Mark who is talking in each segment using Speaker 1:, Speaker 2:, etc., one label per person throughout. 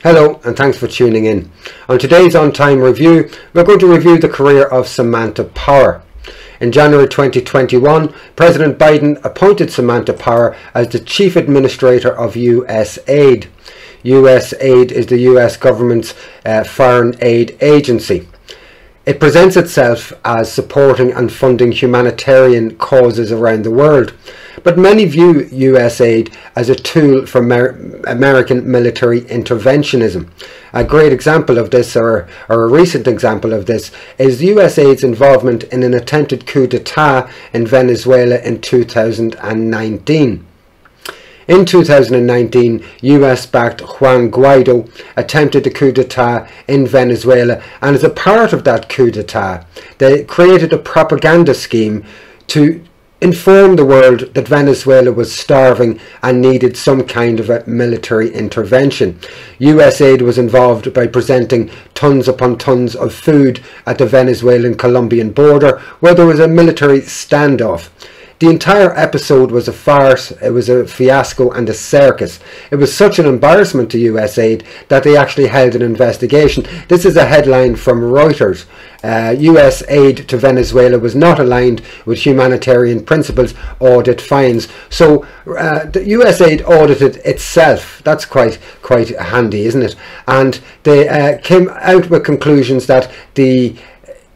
Speaker 1: Hello and thanks for tuning in. On today's On Time review, we're going to review the career of Samantha Power. In January 2021, President Biden appointed Samantha Power as the Chief Administrator of USAID. USAID is the US government's foreign aid agency. It presents itself as supporting and funding humanitarian causes around the world, but many view USAID as a tool for American military interventionism. A great example of this, or a recent example of this, is USAID's involvement in an attempted coup d'etat in Venezuela in 2019. In 2019, US-backed Juan Guaido attempted a coup d'etat in Venezuela, and as a part of that coup d'etat, they created a propaganda scheme to inform the world that Venezuela was starving and needed some kind of a military intervention. USAID was involved by presenting tons upon tons of food at the Venezuelan-Colombian border, where there was a military standoff. The entire episode was a farce, it was a fiasco and a circus. It was such an embarrassment to USAID that they actually held an investigation. This is a headline from Reuters. US aid to Venezuela was not aligned with humanitarian principles, audit finds. So the USAID audited itself. That's quite handy, isn't it? And they came out with conclusions that the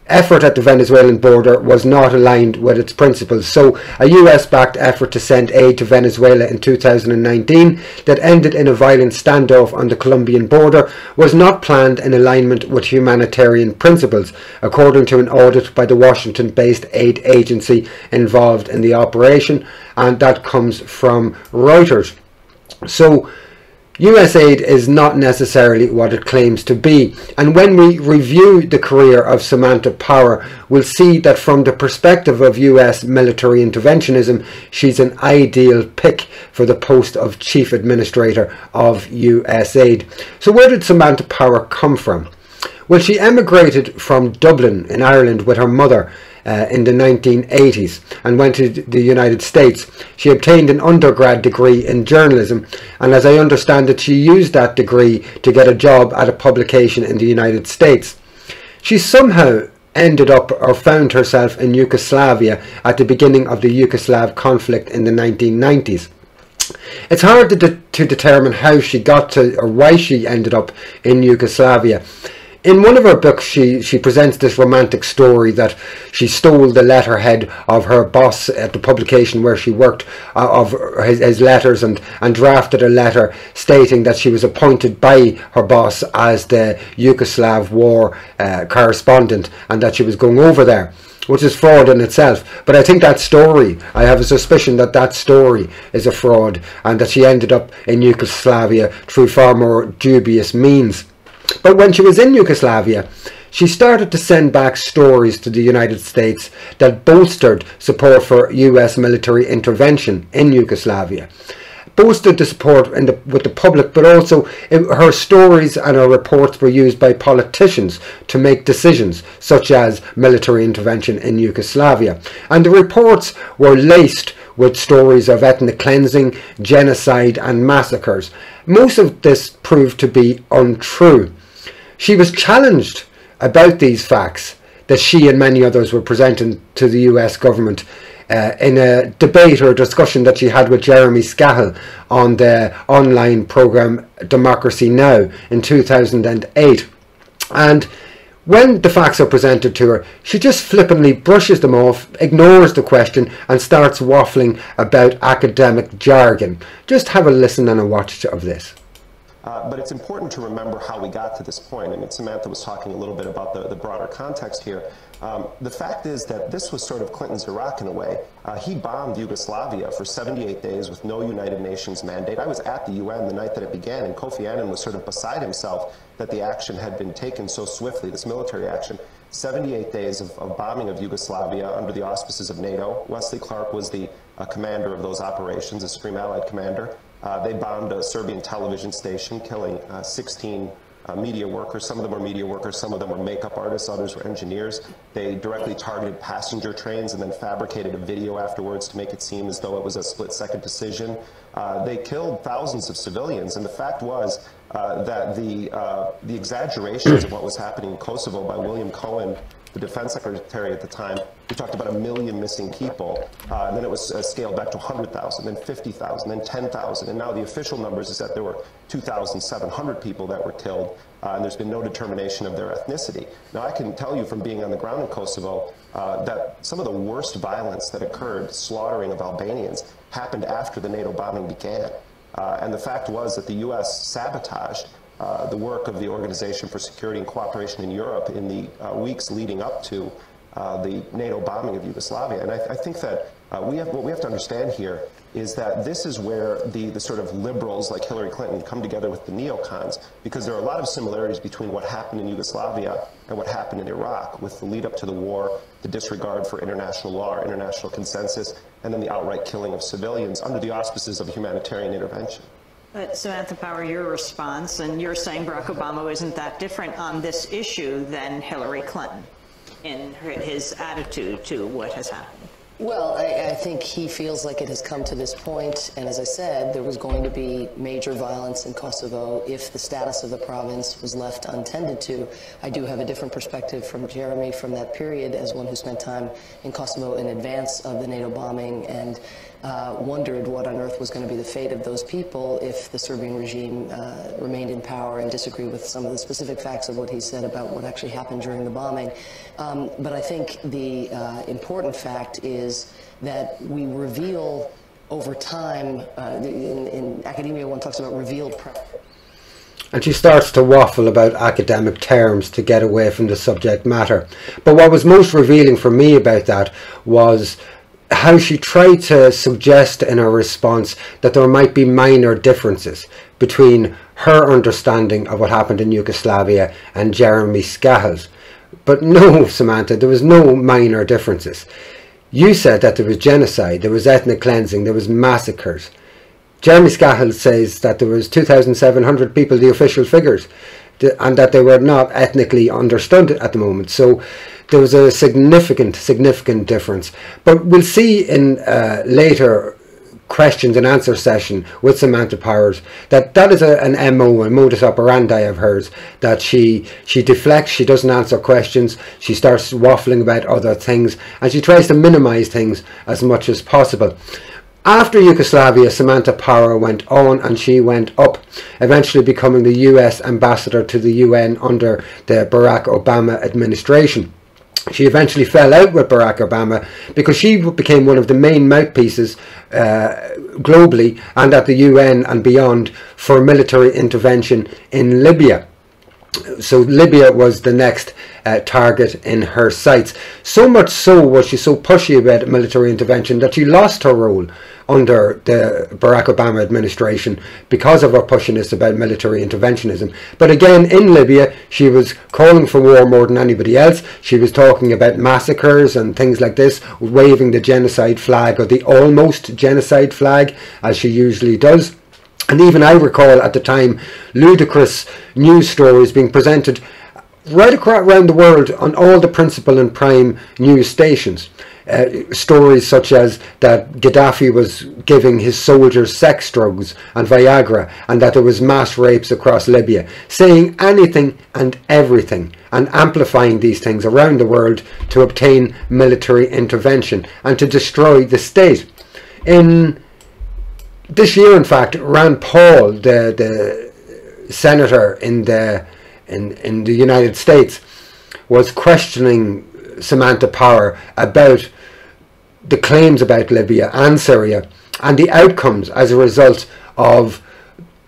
Speaker 1: effort at the Venezuelan border was not aligned with its principles. So a US-backed effort to send aid to Venezuela in 2019 that ended in a violent standoff on the Colombian border was not planned in alignment with humanitarian principles, according to an audit by the Washington-based aid agency involved in the operation, and that comes from Reuters. So USAID is not necessarily what it claims to be, and when we review the career of Samantha Power, we'll see that from the perspective of US military interventionism, she's an ideal pick for the post of Chief Administrator of USAID. So where did Samantha Power come from? Well, she emigrated from Dublin in Ireland with her mother in the 1980s and went to the United States. She obtained an undergrad degree in journalism, and as I understand it, she used that degree to get a job at a publication in the United States. She somehow ended up or found herself in Yugoslavia at the beginning of the Yugoslav conflict in the 1990s. It's hard to determine how she got to, or why she ended up in Yugoslavia. In one of her books, she presents this romantic story that she stole the letterhead of her boss at the publication where she worked, of his letters, and drafted a letter stating that she was appointed by her boss as the Yugoslav war correspondent and that she was going over there, which is fraud in itself. But I think that story, I have a suspicion that that story is a fraud and that she ended up in Yugoslavia through far more dubious means. But when she was in Yugoslavia, she started to send back stories to the United States that bolstered support for US military intervention in Yugoslavia. Boosted the support with the public, but also her stories and her reports were used by politicians to make decisions such as military intervention in Yugoslavia. And the reports were laced with stories of ethnic cleansing, genocide and massacres. Most of this proved to be untrue. She was challenged about these facts that she and many others were presenting to the US government in a debate or a discussion that she had with Jeremy Scahill on the online programme Democracy Now! In 2008. And when the facts are presented to her, she just flippantly brushes them off, ignores the question and starts waffling about academic jargon. Just have a listen and a watch of this.
Speaker 2: But it's important to remember how we got to this point. I mean, Samantha was talking a little bit about the broader context here. The fact is that this was sort of Clinton's Iraq in a way. He bombed Yugoslavia for 78 days with no United Nations mandate. I was at the UN the night that it began, and Kofi Annan was sort of beside himself that the action had been taken so swiftly, this military action. 78 days of bombing of Yugoslavia under the auspices of NATO. Wesley Clark was the commander of those operations, a Supreme Allied commander. They bombed a Serbian television station, killing 16 media workers. Some of them were media workers, some of them were makeup artists, others were engineers. They directly targeted passenger trains and then fabricated a video afterwards to make it seem as though it was a split-second decision. They killed thousands of civilians, and the fact was that the exaggerations of what was happening in Kosovo by William Cohen, the defense secretary at the time, who talked about 1 million missing people, and then it was scaled back to 100,000, then 50,000, then 10,000, and now the official numbers is that there were 2,700 people that were killed, and there's been no determination of their ethnicity. Now, I can tell you from being on the ground in Kosovo that some of the worst violence that occurred, slaughtering of Albanians, happened after the NATO bombing began. And the fact was that the U.S. sabotaged the work of the Organization for Security and Cooperation in Europe in the weeks leading up to the NATO bombing of Yugoslavia. And I think that what we have to understand here is that this is where the sort of liberals like Hillary Clinton come together with the neocons, because there are a lot of similarities between what happened in Yugoslavia and what happened in Iraq, with the lead up to the war, the disregard for international law or international consensus, and then the outright killing of civilians under the auspices of humanitarian intervention.
Speaker 3: But Samantha Power, your response, and you're saying Barack Obama isn't that different on this issue than Hillary Clinton in his attitude to what has happened.
Speaker 4: Well, I think he feels like it has come to this point, and as I said, there was going to be major violence in Kosovo if the status of the province was left untended to. I do have a different perspective from Jeremy from that period as one who spent time in Kosovo in advance of the NATO bombing and wondered what on earth was going to be the fate of those people if the Serbian regime remained in power, and disagree with some of the specific facts of what he said about what actually happened during the bombing. But I think the important fact is that we reveal over time, in academia one talks about revealed practice.
Speaker 1: And she starts to waffle about academic terms to get away from the subject matter. But what was most revealing for me about that was how she tried to suggest in her response that there might be minor differences between her understanding of what happened in Yugoslavia and Jeremy Scahill's. But no, Samantha, there was no minor differences. You said that there was genocide, there was ethnic cleansing, there was massacres. Jeremy Scahill says that there was 2,700 people, the official figures, and that they were not ethnically understood at the moment. So there was a significant difference. But we'll see in later questions and answer session with Samantha Powers that is an MO, a modus operandi of hers, that she deflects, she doesn't answer questions, she starts waffling about other things, and she tries to minimize things as much as possible. After Yugoslavia, Samantha Power went on and she went up, eventually becoming the US ambassador to the UN under the Barack Obama administration. She eventually fell out with Barack Obama because she became one of the main mouthpieces globally and at the UN and beyond for military intervention in Libya. So Libya was the next target in her sights. So much so was she so pushy about military intervention that she lost her role under the Barack Obama administration because of her pushiness about military interventionism. But again, in Libya, she was calling for war more than anybody else. She was talking about massacres and things like this, waving the genocide flag, or the almost genocide flag, as she usually does. And even I recall at the time ludicrous news stories being presented right around the world on all the principal and prime news stations. Stories such as that Gaddafi was giving his soldiers sex drugs and Viagra, and that there was mass rapes across Libya, saying anything and everything and amplifying these things around the world to obtain military intervention and to destroy the state. In this year, in fact, Rand Paul, the senator in the United States, was questioning Samantha Power about the claims about Libya and Syria and the outcomes as a result of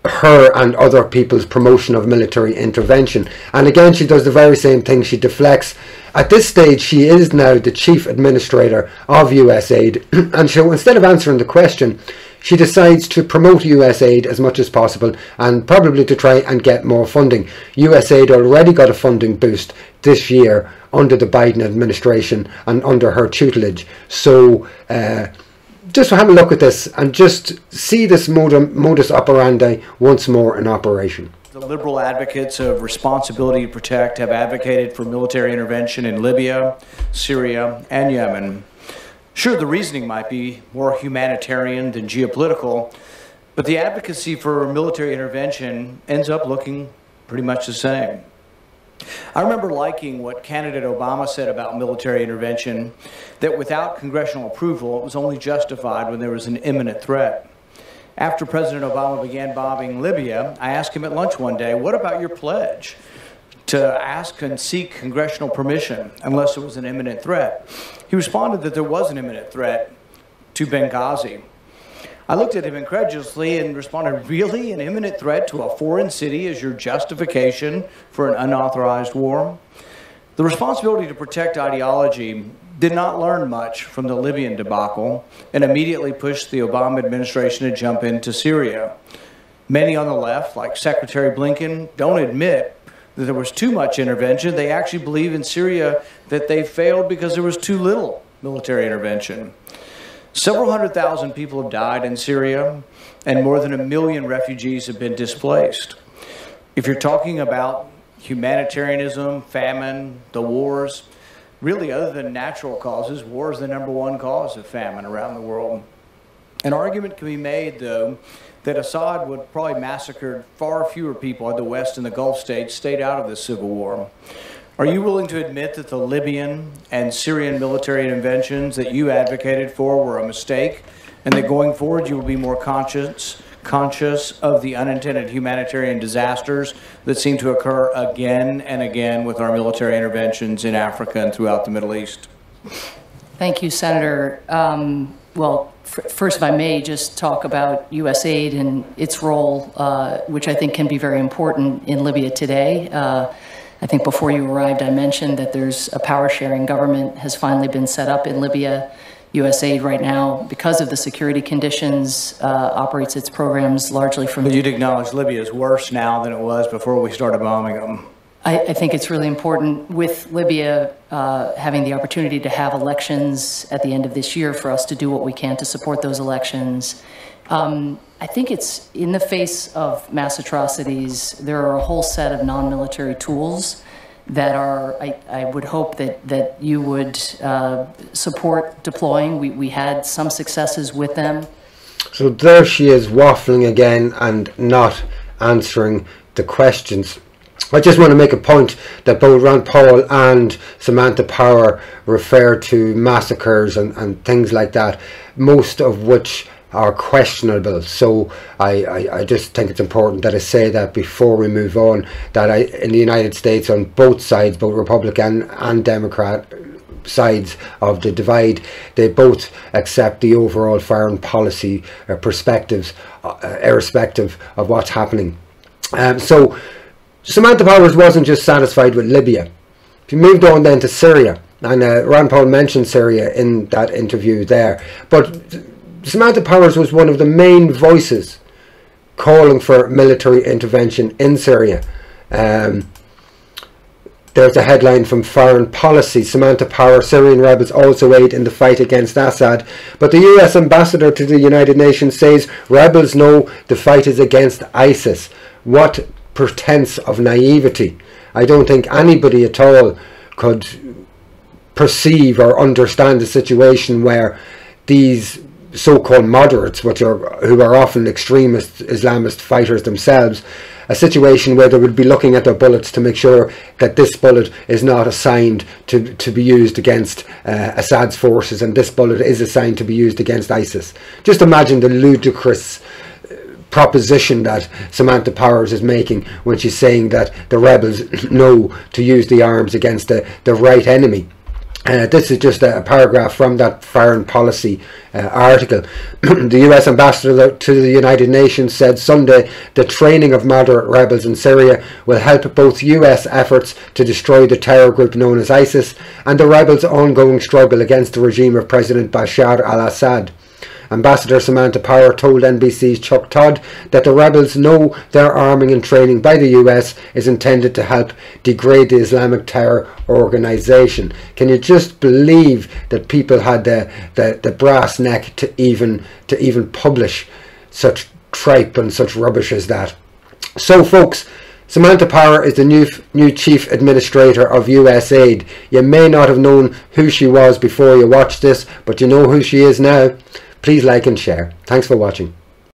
Speaker 1: her and other people's promotion of military intervention. And again, she does the very same thing. She deflects. At this stage, she is now the chief administrator of USAID, and so instead of answering the question, she decides to promote USAID as much as possible and probably to try and get more funding. USAID already got a funding boost this year under the Biden administration and under her tutelage. So just have a look at this and just see this modus operandi once more in operation.
Speaker 5: the liberal advocates of responsibility to protect have advocated for military intervention in Libya, Syria, and Yemen. Sure, the reasoning might be more humanitarian than geopolitical, but the advocacy for military intervention ends up looking pretty much the same. I remember liking what candidate Obama said about military intervention, that without congressional approval, it was only justified when there was an imminent threat. After President Obama began bombing Libya, I asked him at lunch one day, what about your pledge to ask and seek congressional permission unless it was an imminent threat? He responded that there was an imminent threat to Benghazi. I looked at him incredulously and responded, really? An imminent threat to a foreign city is your justification for an unauthorized war? The responsibility to protect ideology did not learn much from the Libyan debacle and immediately pushed the Obama administration to jump into Syria. Many on the left, like Secretary Blinken, don't admit that there was too much intervention. They actually believe in Syria that they failed because there was too little military intervention. Several 100,000 people have died in Syria, and more than 1 million refugees have been displaced. If you're talking about humanitarianism, famine, the wars, really other than natural causes, war is the #1 cause of famine around the world. An argument can be made, though, that Assad would probably massacre far fewer people in the West and the Gulf states stayed out of the civil war. Are you willing to admit that the Libyan and Syrian military interventions that you advocated for were a mistake, and that going forward you will be more conscious of the unintended humanitarian disasters that seem to occur again and again with our military interventions in Africa and throughout the Middle East?
Speaker 4: Thank you, Senator. Well, first, if I may, just talk about USAID and its role, which I think can be very important in Libya today. I think before you arrived, I mentioned that there's a power-sharing government has finally been set up in Libya. USAID right now, because of the security conditions, operates its programs largely from...
Speaker 5: But you'd acknowledge Libya is worse now than it was before we started bombing them.
Speaker 4: I think it's really important with Libya having the opportunity to have elections at the end of this year for us to do what we can to support those elections. I think it's in the face of mass atrocities, there are a whole set of non-military tools that are, I would hope that you would support deploying. We had some successes with them.
Speaker 1: So there she is waffling again and not answering the questions. I just want to make a point that both Ron Paul and Samantha Power refer to massacres and things like that, most of which are questionable. So I just think it's important that I say that before we move on, that in the United States, on both sides, both Republican and Democrat sides of the divide, they both accept the overall foreign policy perspectives, irrespective of what's happening. So Samantha Powers wasn't just satisfied with Libya. She moved on then to Syria, and Ron Paul mentioned Syria in that interview there, but Samantha Powers was one of the main voices calling for military intervention in Syria. There's a headline from Foreign Policy. Samantha Power, Syrian rebels also aid in the fight against Assad. But the US ambassador to the United Nations says rebels know the fight is against ISIS. What pretense of naivety. I don't think anybody at all could perceive or understand a situation where these so-called moderates, who are often extremist Islamist fighters themselves, a situation where they would be looking at their bullets to make sure that this bullet is not assigned to be used against Assad's forces and this bullet is assigned to be used against ISIS. Just imagine the ludicrous proposition that Samantha Powers is making when she's saying that the rebels know to use the arms against the right enemy. This is just a paragraph from that Foreign Policy article. The US ambassador to the United Nations said Sunday the training of moderate rebels in Syria will help both US efforts to destroy the terror group known as ISIS and the rebels' ongoing struggle against the regime of President Bashar al-Assad. Ambassador Samantha Power told NBC's Chuck Todd that the rebels know their arming and training by the US is intended to help degrade the Islamic terror organisation. Can you just believe that people had the brass neck to even publish such tripe and such rubbish as that? So folks, Samantha Power is the new Chief Administrator of USAID. You may not have known who she was before you watched this, but you know who she is now. Please like and share. Thanks for watching.